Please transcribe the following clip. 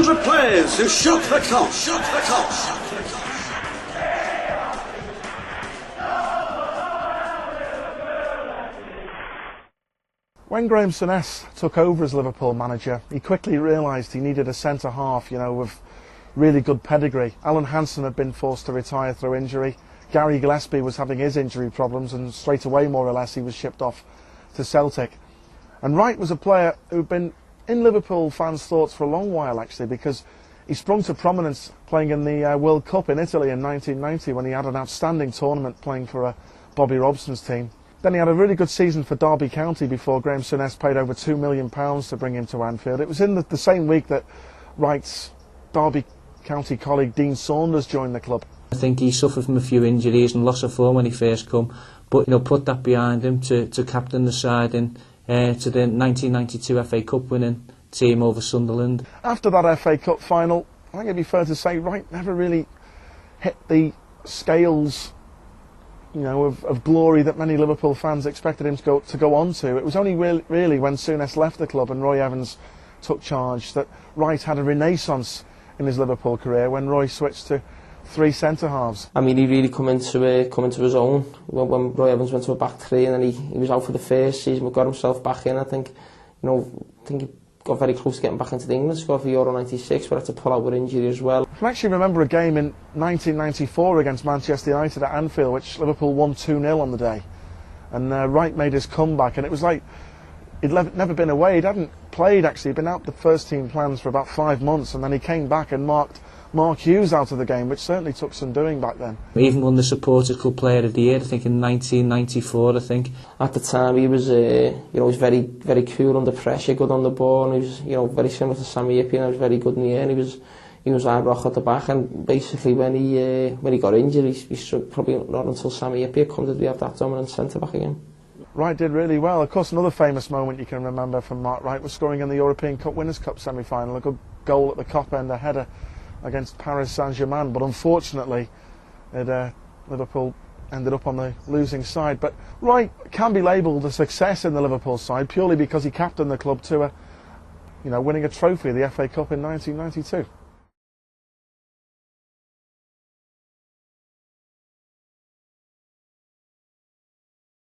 100 players who shook the cup. Shook the cup. When Graham Souness took over as Liverpool manager, he quickly realised he needed a centre-half, with really good pedigree. Alan Hansen had been forced to retire through injury. Gary Gillespie was having his injury problems, and straight away, more or less, he was shipped off to Celtic. And Wright was a player who'd been in Liverpool fans' thoughts for a long while, actually, because he sprung to prominence playing in the World Cup in Italy in 1990 when he had an outstanding tournament playing for Bobby Robson's team. Then he had a really good season for Derby County before Graham Souness paid over £2 million to bring him to Anfield. It was in the same week that Wright's Derby County colleague Dean Saunders joined the club. I think he suffered from a few injuries and loss of form when he first come, but put that behind him to captain the side to the 1992 FA Cup winning team over Sunderland. After that FA Cup final, I think it'd be fair to say Wright never really hit the scales of glory that many Liverpool fans expected him to go on to. It was only really when Souness left the club and Roy Evans took charge that Wright had a renaissance in his Liverpool career when Roy switched to 3 centre-halves. I mean, he really come into his own when Roy Evans went to a back 3, and then he was out for the first season, but got himself back in. I think he got very close to getting back into the England squad for Euro 96, but had to pull out with injury as well. I can actually remember a game in 1994 against Manchester United at Anfield, which Liverpool won 2-0 on the day. And Wright made his comeback, and it was like he'd never been away. He hadn't played, actually. He'd been out the first team plans for about 5 months, and then he came back and marked Mark Hughes out of the game, which certainly took some doing back then. He even won the Supporters Club Player of the Year, I think, in 1994, I think. At the time, he was, he was very, very cool under pressure, good on the ball, and he was, very similar to Sammy Ypi, and he was very good in the air, and he was hard rock at the back, and basically when he got injured, he struck probably not until Sammy Ypi come did we have that dominant centre-back again. Wright did really well. Of course, another famous moment you can remember from Mark Wright was scoring in the European Cup Winners' Cup semi-final, a good goal at the Kop end, a header against Paris Saint-Germain, but unfortunately Liverpool ended up on the losing side. But Wright can be labelled a success in the Liverpool side purely because he captained the club to winning a trophy, the FA Cup in 1992.